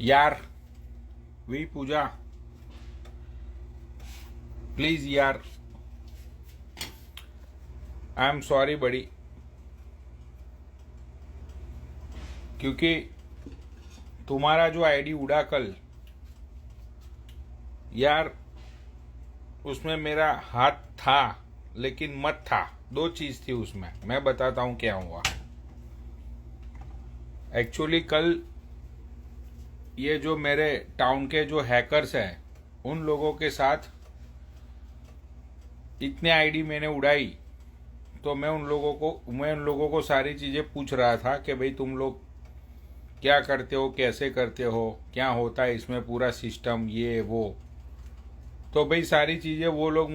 यार we Puja please यार, आई am sorry बड़ी, क्योंकि तुम्हारा जो आईडी उड़ा कल, यार उसमें मेरा हाथ था लेकिन मत था। दो चीज थी उसमें, मैं बताता हूं क्या हुआ। एक्चुअली कल ये जो मेरे टाउन के जो हैकर्स हैं, उन लोगों के साथ इतने आईडी मैंने उड़ाई, तो मैं उन लोगों को सारी चीजें पूछ रहा था कि भाई तुम लोग क्या करते हो, कैसे करते हो, क्या होता है इसमें पूरा सिस्टम, ये वो। तो भाई सारी चीजें वो लोग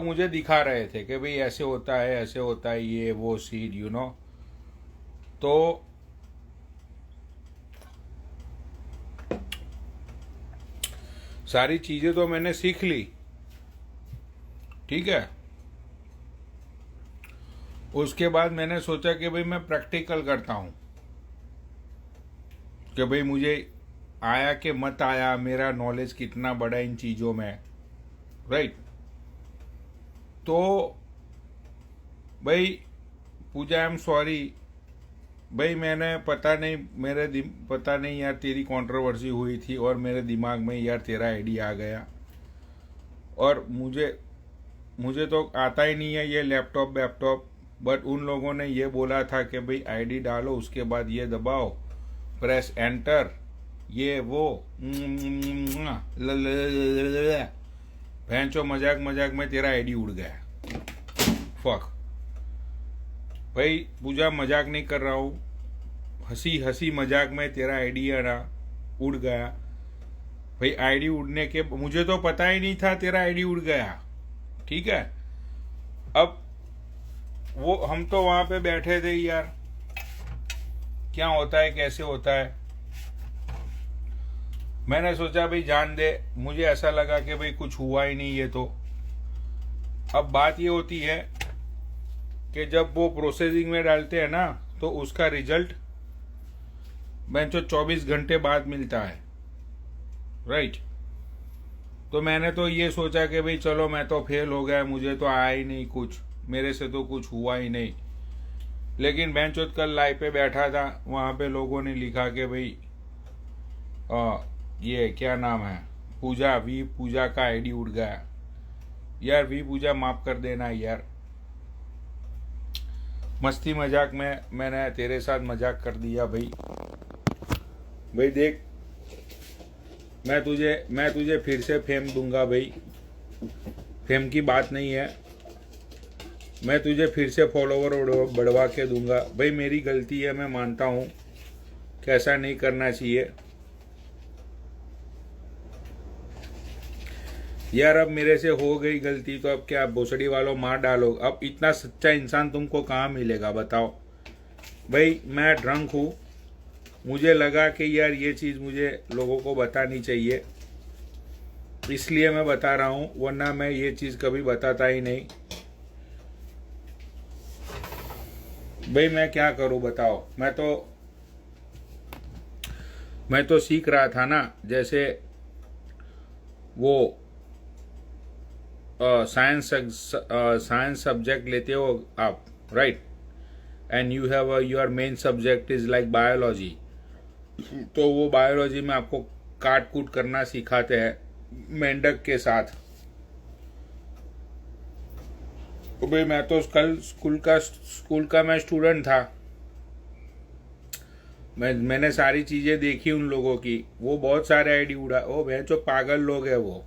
मुझे दिखा रहे थे कि भाई ऐसे होता है, ऐसे होता है, ये वो सीड तो सारी चीजें तो मैंने सीख ली, ठीक है। उसके बाद मैंने सोचा कि भाई मैं प्रैक्टिकल करता हूं कि भाई मुझे आया कि मत आया, मेरा नॉलेज कितना बड़ा इन चीजों में, राइट। तो भाई पूजा, आई एम सॉरी भाई, मैंने पता नहीं यार, तेरी कंट्रोवर्सी हुई थी और मेरे दिमाग में यार तेरा आइडिया आ गया, और मुझे तो आता ही नहीं है ये लैपटॉप। बट उन लोगों ने ये बोला था कि भाई आईडी डालो, उसके बाद ये दबाओ, प्रेस एंटर, ये वो भैंचो, मजाक में तेरा आईडी उड़ गया। फक भाई पूजा, मजाक नहीं कर रहा हूँ, हंसी मजाक में तेरा आईडिया ना उड़ गया। भाई आईडी उड़ने के मुझे तो पता ही नहीं था तेरा आईडी उड़ गया, ठीक है। अब वो हम तो वहां पे बैठे थे यार, क्या होता है कैसे होता है, मैंने सोचा भाई जान दे, मुझे ऐसा लगा कि भाई कुछ हुआ ही नहीं ये तो। अब बात ये होती है कि जब वो प्रोसेसिंग में डालते हैं ना, तो उसका रिजल्ट बेंचो 24 घंटे बाद मिलता है, राइट। तो मैंने तो ये सोचा कि भाई चलो मैं तो फेल हो गया, मुझे तो आया ही नहीं कुछ, मेरे से तो कुछ हुआ ही नहीं। लेकिन बेंचोत कल लाइव पे बैठा था, वहां पे लोगों ने लिखा कि भाई ये क्या नाम है, वी पूजा का आईडी उड़ गया। यार वी पूजा, माफ कर देना यार, मस्ती मजाक में मैंने तेरे साथ मजाक कर दिया भाई। भाई देख, मैं तुझे फिर से फेम दूंगा भाई, फेम की बात नहीं है, मैं तुझे फिर से फॉलोवर बढ़वा के दूंगा भाई। मेरी गलती है, मैं मानता हूं कि ऐसा नहीं करना चाहिए यार। अब मेरे से हो गई गलती, तो अब क्या भोसड़ी वालों मार डालो। अब इतना सच्चा इंसान तुमको कहाँ मिलेगा बताओ भाई। मैं ड्रंक हूँ, मुझे लगा कि यार ये चीज़ मुझे लोगों को बतानी चाहिए, इसलिए मैं बता रहा हूँ, वरना मैं ये चीज़ कभी बताता ही नहीं भाई। मैं क्या करूँ बताओ, मैं तो सीख रहा था ना, जैसे वो साइंस सब्जेक्ट लेते हो आप, right, and you have your main subject is like biology. तो वो बायोलॉजी में आपको काट कूट करना सिखाते हैं मेंढक के साथ। तो भाई मैं तो कल स्कूल का मैं स्टूडेंट था, मैंने सारी चीजें देखी उन लोगों की, वो बहुत सारे आईडी उड़ा, वो भैया जो पागल लोग है वो।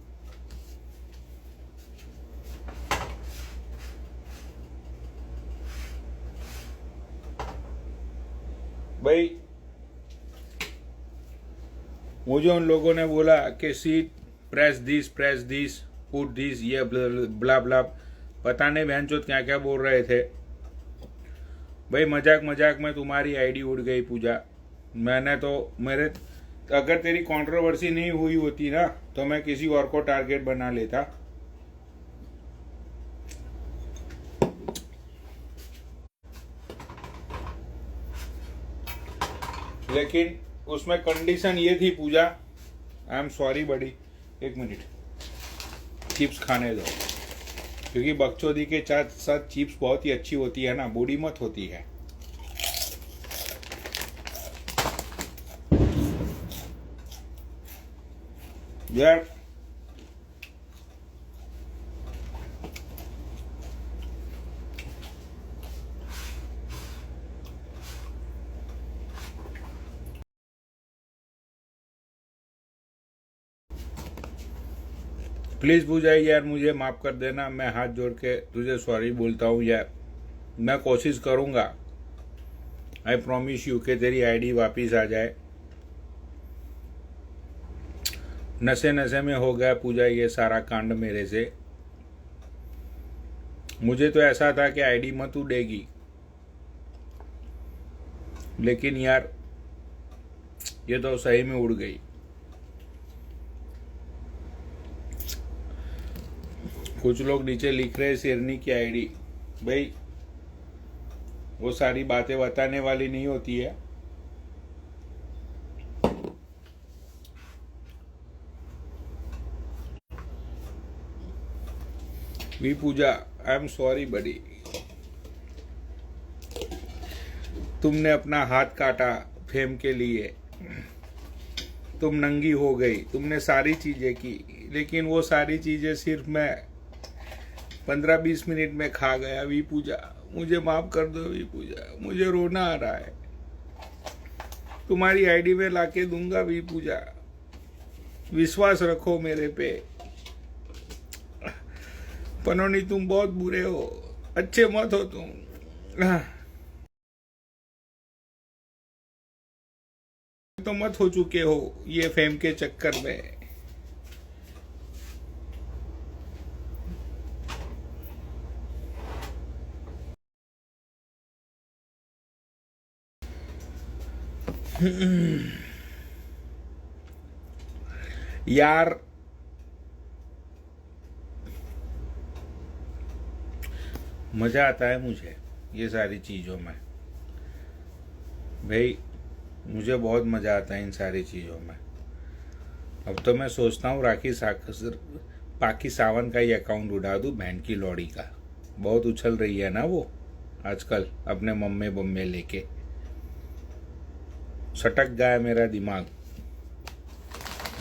भाई मुझे उन लोगों ने बोला कि seat press this put this, ये ब्ला ब्ला, पता नहीं बहन चोत क्या क्या बोल रहे थे भाई। मजाक में तुम्हारी आईडी उड़ गई पूजा। मैंने तो अगर तेरी कंट्रोवर्सी नहीं हुई होती ना, तो मैं किसी और को टारगेट बना लेता। लेकिन उसमें कंडीशन ये थी पूजा, आई एम सॉरी बड़ी, एक मिनट, चिप्स खाने दो, क्योंकि बकचोदी के साथ साथ चिप्स बहुत ही अच्छी होती है ना, बूढ़ी मत होती है। यार प्लीज पूजा यार मुझे माफ कर देना, मैं हाथ जोड़ के तुझे सॉरी बोलता हूँ यार। मैं कोशिश करूंगा, आई प्रॉमिस यू कि तेरी आईडी वापिस आ जाए। नशे नशे में हो गया पूजा ये सारा कांड मेरे से। मुझे तो ऐसा था कि आईडी मत उड़ेगी, लेकिन यार ये तो सही में उड़ गई। कुछ लोग नीचे लिख रहे शेरनी की आईडी, भाई वो सारी बातें बताने वाली नहीं होती है। We Pooja I am sorry बड़ी, तुमने अपना हाथ काटा फेम के लिए, तुम नंगी हो गई, तुमने सारी चीजें की, लेकिन वो सारी चीजें सिर्फ मैं 15-20 मिनट में खा गया। वी पूजा मुझे माफ कर दो वी पूजा, मुझे रोना आ रहा है। तुम्हारी आईडी में लाके दूंगा वी पूजा, विश्वास रखो मेरे पे। पनोनी तुम बहुत बुरे हो, अच्छे मत हो तुम, तो मत हो चुके हो ये फेम के चक्कर में। यार मजा आता है मुझे ये सारी चीजों में, भाई मुझे बहुत मजा आता है इन सारी चीजों में। अब तो मैं सोचता हूँ पाकि सावन का ही अकाउंट उड़ा दूं, बहन की लौड़ी का। बहुत उछल रही है ना वो आजकल अपने मम्मे बम्मे लेके, सटक गया मेरा दिमाग।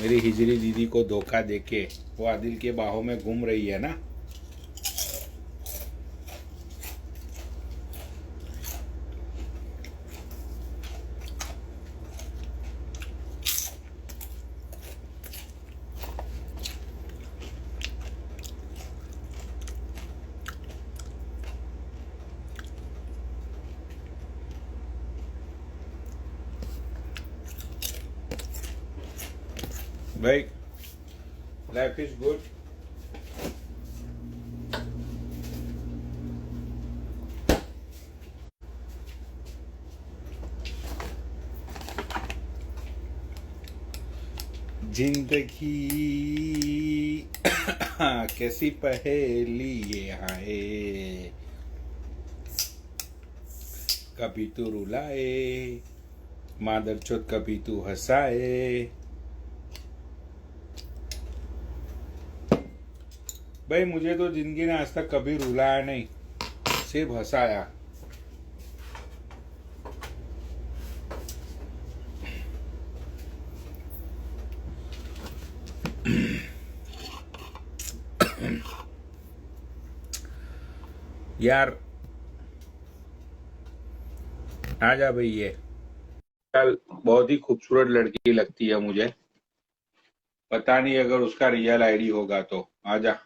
मेरी हिजरी दीदी को धोखा देके वो आदिल के बाहों में घूम रही है ना। भाई लाइफ इज गुड, जिंदगी कैसी पहेली ये आए, कभी तू रुलाए मादर चोद, कभी तू हंसाए। भाई मुझे तो जिंदगी ने आज तक कभी रुलाया नहीं, सिर्फ हंसाया। यार आ जा भाई, ये कल बहुत ही खूबसूरत लड़की लगती है मुझे, पता नहीं अगर उसका रियल आईडी होगा तो आ जा।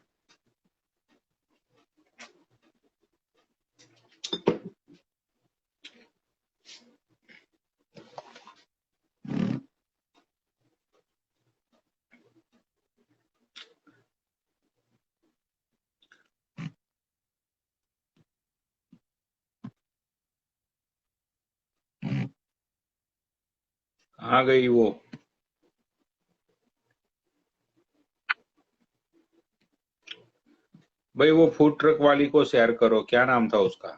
आ गई वो, भाई वो फूड ट्रक वाली को शेयर करो, क्या नाम था उसका?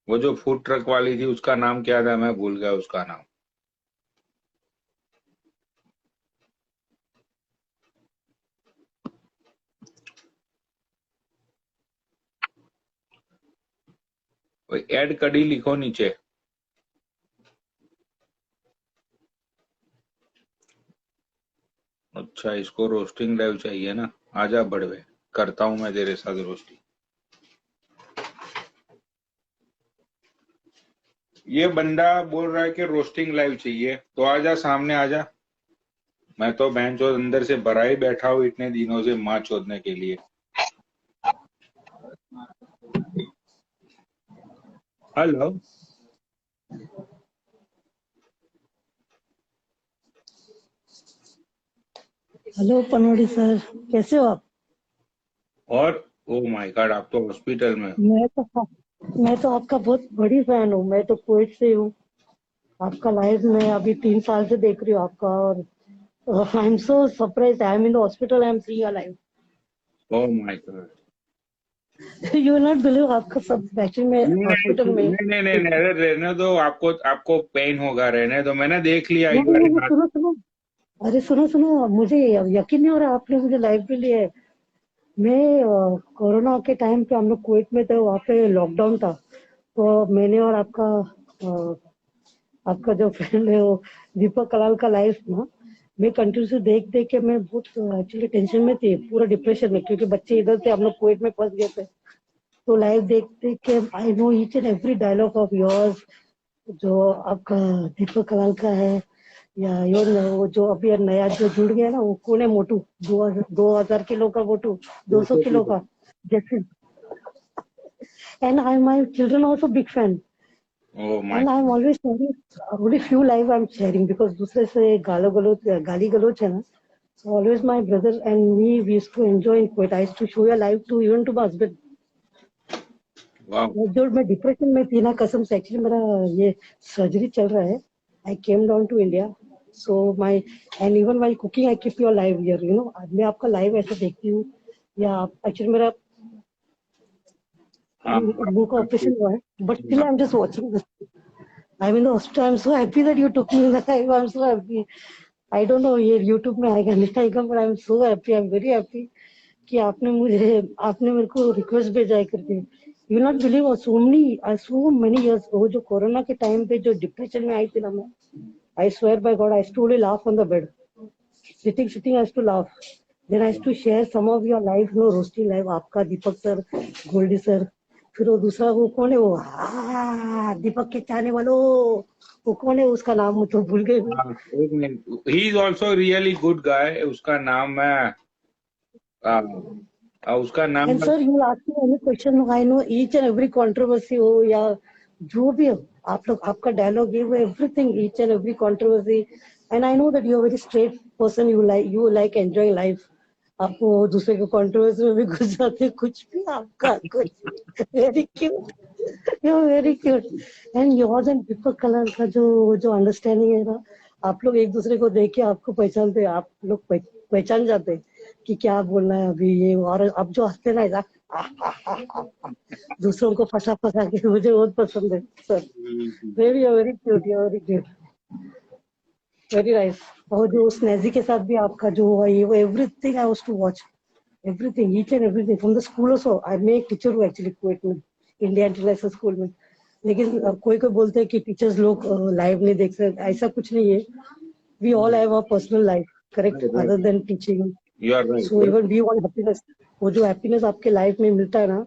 वो जो फूड ट्रक वाली थी उसका नाम क्या था, मैं भूल गया उसका नाम। ऐड कड़ी लिखो नीचे। अच्छा, इसको रोस्टिंग लाइव चाहिए ना। आजा बड़वे, करता हूं मैं तेरे साथ रोस्टिंग। ये बंदा बोल रहा है कि रोस्टिंग लाइव चाहिए, तो आजा सामने आजा। मैं तो बहन चोद अंदर से भरा ही बैठा हूँ इतने दिनों से माँ चोदने के लिए। हेलो। हेलो पनोड़ी सर, कैसे हो आप? और ओ माय गॉड, आप तो हॉस्पिटल में हो। मैं तो आपका बहुत बड़ी फैन हूँ। मैं तो कुवैत से हूँ। आपका लाइव मैं अभी 3 साल से देख रही हूँ आपका। और I am so surprise, I am in the hospital, I am seeing your live. Oh my God. You will not believe, आपका सब एक्चुअली मैं नहीं हॉस्पिटल में। नहीं नहीं नहीं नहीं, अरे रहने दो, आपको आपको पेन होगा, रहने दो, मैंने देख लिया नहीं एक नहीं बार नहीं, बात। सुनो सुनो। अरे सुनो सुनो, मुझे यकीन नहीं हो रहा आपने मुझे लाइव पे लिया है। मैं कोरोना के टाइम पे हम लोग कुवैत में थे, वहाँ पे लॉकडाउन था। तो मैंने और आपका जो फ्रेंड है वो दीपक कलाल का लाइफ ना, मैं कंटिन्यूसली देख देख के मैं बहुत एक्चुअली टेंशन में थी, पूरा डिप्रेशन में, क्योंकि बच्चे इधर थे, हम लोग कुवैत में फंस गए थे। तो लाइव देख देख के I know each and every dialogue of yours, जो आपका दीपक कलाल का है, या वो जो अभी नया जो जुड़ गया ना, वो कौन है, मोटू, 2000 किलो का मोटू, 200 200 किलो किलो। का जैसे। And I my children also big fan. Oh my. And I'm always sharing, only few live I'm sharing because दूसरे से गाली गलोच है ना. So always my brother and me, we used to enjoy in Kuwait. I used to show your live to even to my husband. वाह। जो मैं depression में थी ना, कसम से, एक्चुअली मेरा ये सर्जरी चल रहा है. I came down to India. So my, and even while cooking I keep your live here. You know, मैं आपका लाइव ऐसे देखती हूँ, या एक्चुअली मेरा हाँ मुंह का ऑपरेशन हुआ है, but still I am just watching. I mean, I'm so happy that you took me in the live. I'm so happy. I don't know ये YouTube में आएगा नहीं आएगा, but I'm so happy. I'm very happy कि आपने मेरे को request भेजा है करके. You not believe, so many years, वो जो कोरोना के टाइम पे जो डिप्रेशन में आई थी ना मैं, I swear by God, I used to only laugh on the bed. Sitting, I used to laugh. Then I used to share some of your live, roasting live, आपका दीपक sir, Goldy sir. फिर वो दूसरा वो कौन है, वो दीपक के चाहने वालों, वो कौन है, उसका नाम मुझे तो भूल गई. हाँ, एक minute, he is also really good guy, उसका नाम है उसका नाम And है। sir, you ask me any question, I know each and every controversy हो या जो भी हो, आप लोग आपका डायलॉग ये वो everything, each and every controversy. And I know that you are very straight person, you like enjoying life. आपको दूसरे के कंट्रोवर्सी में भी घुस जाते, कुछ भी आपका कुछ. Very cute, you are very cute. And yours and Deepak Kalal का जो अंडरस्टैंडिंग है ना, आप लोग एक दूसरे को देख के आपको पहचानते, आप लोग पहचान जाते कि क्या बोलना है अभी ये. और अब जो हंसते ना ऐसा दूसरों को फंसा फंसा के, मुझे बहुत पसंद है sir. Very very cute, very cute, very nice. और जो स्नेजी के साथ भी आपका जो हुआ ये वो, everything I was to watch, everything, each and everything from the school also. मैं एक टीचर हूँ एक्चुअली कुवैत में, इंडिया इंटरनेशनल स्कूल में. लेकिन कोई कोई बोलते हैं कि टीचर्स लोग लाइव नहीं देख सकते, ऐसा कुछ नहीं है. We all have a personal life, correct, other than teaching. You are so right. Even we want happiness. वो जो हैप्पीनेस आपके लाइफ में मिलता है ना,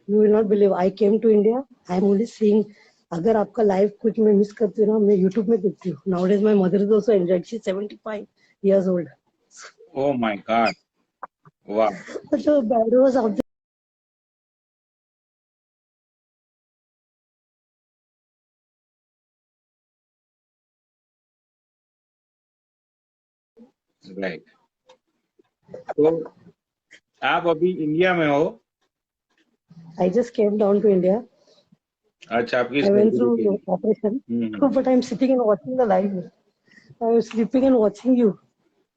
you will not believe. I came to India, I am only seeing. अगर आपका live कुछ मैं मिस करती हूँ ना, मैं यूट्यूब में देखती हूँ. Nowadays my mother is also enjoyed, she 75 years old. Oh my God. वाह। So bad was out right. तो आप अभी इंडिया में हो? there. I just came down to India. अच्छा, आपकी I went सर्जरी के through लिए। operation, hmm. but I'm sitting and watching the live. I was sleeping and watching you.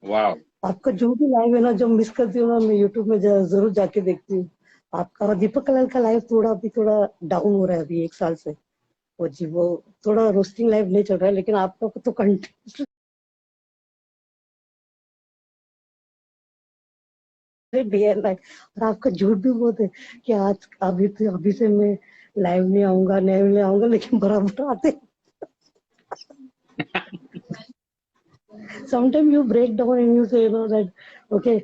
वाह। आपका जो भी लाइव है ना, जब मिस करती हूँ ना, मैं यूट्यूब में जरूर जाके देखती हूँ. आपका और दीपक कलाल का लाइव थोड़ा डाउन हो रहा है अभी 1 साल से. वो थोड़ा रोस्टिंग लाइव नहीं चल रहा है, लेकिन आपका तो कंटिन्यू डे एंड नाइट. और आपका झूठ भी बहुत है कि आज अभी से मैं लाइव नहीं आऊंगा लेकिन बराबर आते। Sometime you break down and you say you know that okay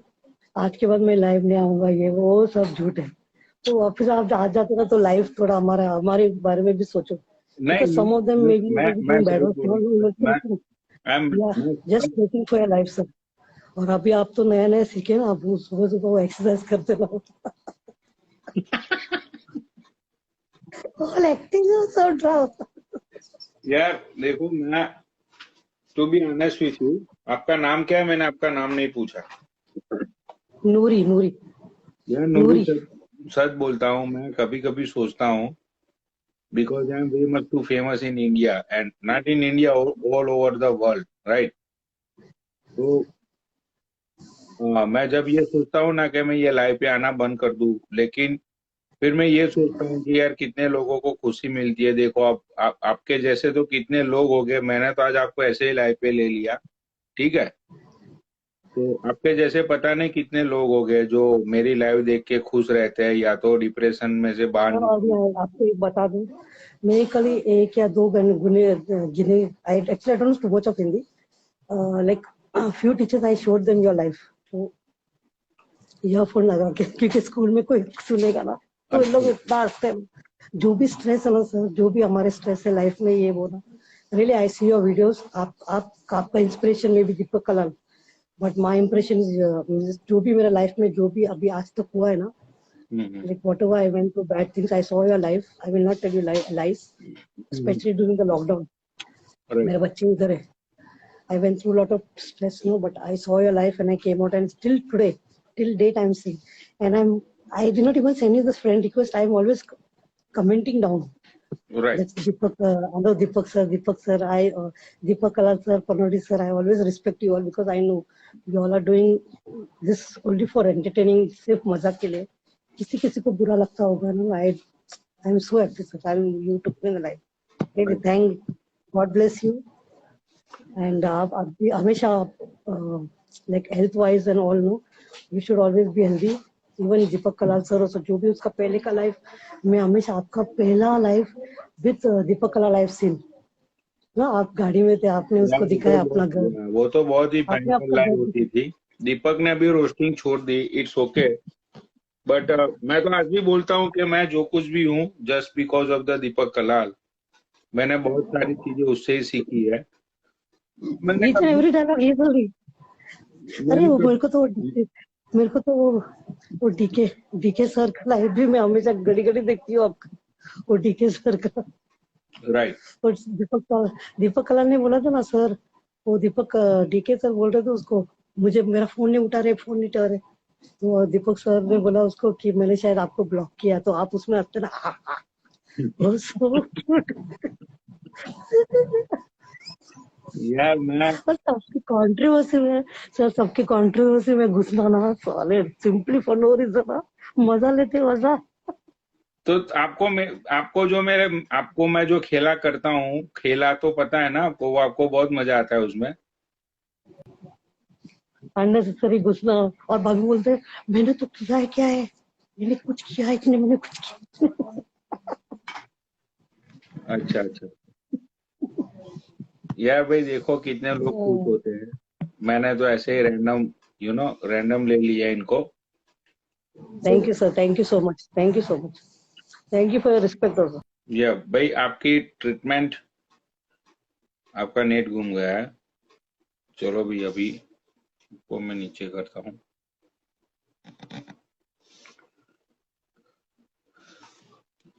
आज के बाद मैं लाइव नहीं आऊंगा, ये वो सब झूठ है। तो वापस आप आ जाते ना तो लाइफ थोड़ा हमारे बारे में भी सोचो, नहीं, because some of them may be मैं डूइंग बैड सही वर्क, बोलूँ, मैं या मैं just waiting for your life sir. और अभी आप तो नया नया सीखे ना, आप सुबह सुबह एक्सरसाइज करते रहो। ऑल एक्टिंग सब ड्रामा। यार देखो, मैं to be honest with you, आपका नाम क्या है? मैंने आपका नाम नहीं पूछा। नूरी नूरी यार नूरी, नूरी। सच बोलता हूँ, मैं कभी कभी सोचता हूँ, because I am very much too famous in India and not in India, all over the world, right? तो मैं जब ये सोचता हूँ ना कि मैं ये लाइव पे आना बंद कर दूं, लेकिन फिर मैं ये सोचता हूँ कि यार कितने लोगों को खुशी मिलती है। देखो आपके जैसे तो कितने लोग हो गए, मैंने तो आज आपको ऐसे ही लाइव पे ले लिया, ठीक है? तो आपके जैसे पता नहीं कितने लोग हो गए जो मेरी लाइव देख के खुश रहते हैं, या तो डिप्रेशन में से बाहर और निकल। मैं आपको एक बता दूं, मैं कल ही एक या दो गुने गिने। I actually I don't know too much of Hindi, like few teachers I showed them your life. तो ईयरफोन लगा के, क्योंकि स्कूल में कोई सुनेगा ना, तो इन लोग अच्छा। इतना हंसते हैं। जो भी स्ट्रेस है ना सर, जो भी हमारे स्ट्रेस है लाइफ में, ये वो ना, really I see your videos. आपका इंस्पिरेशन में भी Deepak Kalal, but my impression is जो भी मेरा लाइफ में जो भी अभी आज तक हुआ है ना, हम्म। like whatever I went through bad things, I saw your life. I will not tell you lies, especially during the lockdown. Right. मेरे बच्चे इधर है। I went through a lot of stress, no, but I saw your life and I came out, and still today, till date, I'm seeing. And I did not even send you this friend request. I'm always commenting down. Right. That's Deepak, hello Deepak sir, Deepak Kalal sir, Panodi sir. I always respect you all because I know you all are doing this only for entertaining, सिर्फ मजाक के लिए। किसी किसी को बुरा लगता होगा ना, I am so happy sir, you took me in the life. Really thank, God bless you. And आप भी हमेशा like health wise and all, no, you should always be healthy. Even Deepak Kalal sir और जो भी उसका पहले का life, मैं हमेशा आपका पहला life with Deepak Kalal life scene ना, आप गाड़ी में थे, आपने यार उसको दिखाया अपना घर, वो तो बहुत ही आपने भयंकर आपका लाइव घर होती दिखाया। थी। दीपक ने अभी रोस्टिंग छोड़ दी, इट्स ओके। बट मैं तो आज भी बोलता हूँ कि मैं जो कुछ भी हूँ जस्ट बिकॉज ऑफ द दीपक कलाल। मैंने बहुत सारी चीजें उससे ही सीखी है। मैंने ईच एंड कभी एवरी डायलॉग ये बोली। अरे मैंने वो कभी मेरे को तो वो डीके सर का लाइफ भी मैं हमेशा घड़ी घड़ी देखती हूँ आपका, वो डीके सर का। राइट। और दीपक कलाल ने बोला था ना सर, वो दीपक डीके सर बोल रहे थे उसको, मुझे मेरा फोन नहीं उठा रहे। तो दीपक सर ने बोला उसको कि मैंने शायद आपको ब्लॉक किया, तो आप उसमें हंसते ना, वो so cute। यार मैं और सबकी कंट्रोवर्सी में घुसना ना, साले सिंपली फॉर नो रीजन ना, मजा लेते मजा। तो आपको मैं जो खेला करता हूँ, खेला तो पता है ना आपको, वो आपको बहुत मजा आता है उसमें। अननेसेसरी घुसना। और भाभी बोलते हैं, मैंने तो किया है, क्या है, मैंने कुछ किया है कि नहीं, मैंने कुछ किया। अच्छा अच्छा। यार भाई देखो कितने लोग खुश होते हैं। मैंने तो ऐसे ही रैंडम, रैंडम ले लिया इनको। Thank you sir, thank you so much, thank you so much, thank you for your respect also. या भाई आपकी ट्रीटमेंट, आपका नेट घूम गया है। चलो भाई अभी को मैं नीचे करता हूँ।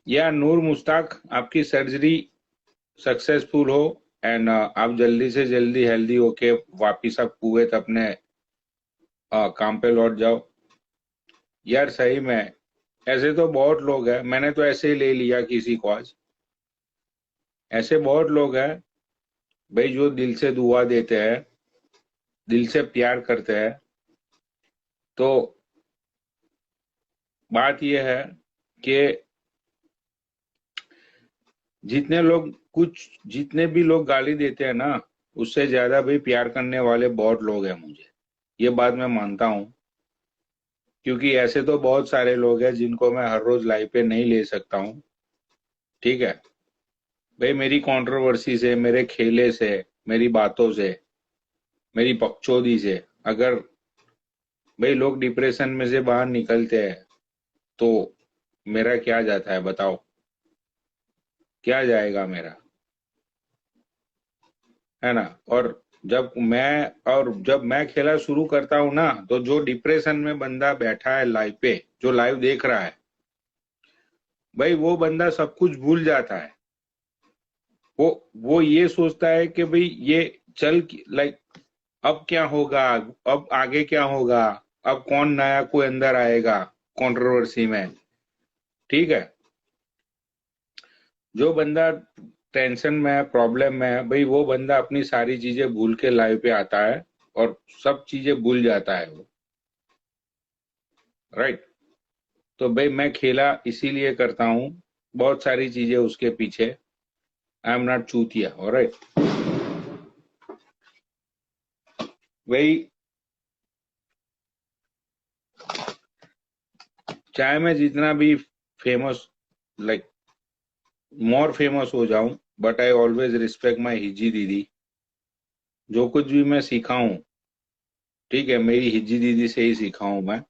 या नूर मुश्ताक, आपकी सर्जरी सक्सेसफुल हो एंड आप जल्दी से जल्दी हेल्दी होके वापिस आप कुवैत अपने काम पे लौट जाओ। यार सही में ऐसे तो बहुत लोग हैं, मैंने तो ऐसे ही ले लिया किसी को आज। ऐसे बहुत लोग हैं भाई जो दिल से दुआ देते हैं, दिल से प्यार करते हैं। तो बात यह है कि जितने भी लोग गाली देते हैं ना, उससे ज्यादा भी प्यार करने वाले बहुत लोग हैं मुझे। ये बात मैं मानता हूँ, क्योंकि ऐसे तो बहुत सारे लोग हैं जिनको मैं हर रोज लाइव पे नहीं ले सकता हूँ। ठीक है भाई, मेरी कंट्रोवर्सी से, मेरे खेले से, मेरी बातों से, मेरी बकचोदी से अगर भाई लोग डिप्रेशन में से बाहर निकलते हैं तो मेरा क्या जाता है बताओ, क्या जाएगा मेरा, है ना। और जब मैं खेला शुरू करता हूं ना, तो जो डिप्रेशन में बंदा बैठा है लाइव पे, जो लाइव देख रहा है भाई, वो बंदा सब कुछ भूल जाता है। वो ये सोचता है कि भाई ये चल लाइक अब क्या होगा, अब आगे क्या होगा, अब कौन नया कोई अंदर आएगा कंट्रोवर्सी में, ठीक है। जो बंदा टेंशन में है, प्रॉब्लम में है भाई, वो बंदा अपनी सारी चीजें भूल के लाइव पे आता है और सब चीजें भूल जाता है वो, राइट। तो भाई मैं खेला इसीलिए करता हूँ, बहुत सारी चीजें उसके पीछे। आई एम नॉट चूतिया, ऑलराइट। भाई चाहे मैं जितना भी फेमस, लाइक मोर फेमस हो जाऊं, but I always respect my हिज्जी दीदी। जो कुछ भी मैं सीखा हूं, ठीक है, मेरी हिज्जी दीदी से ही सीखा हूं मैं।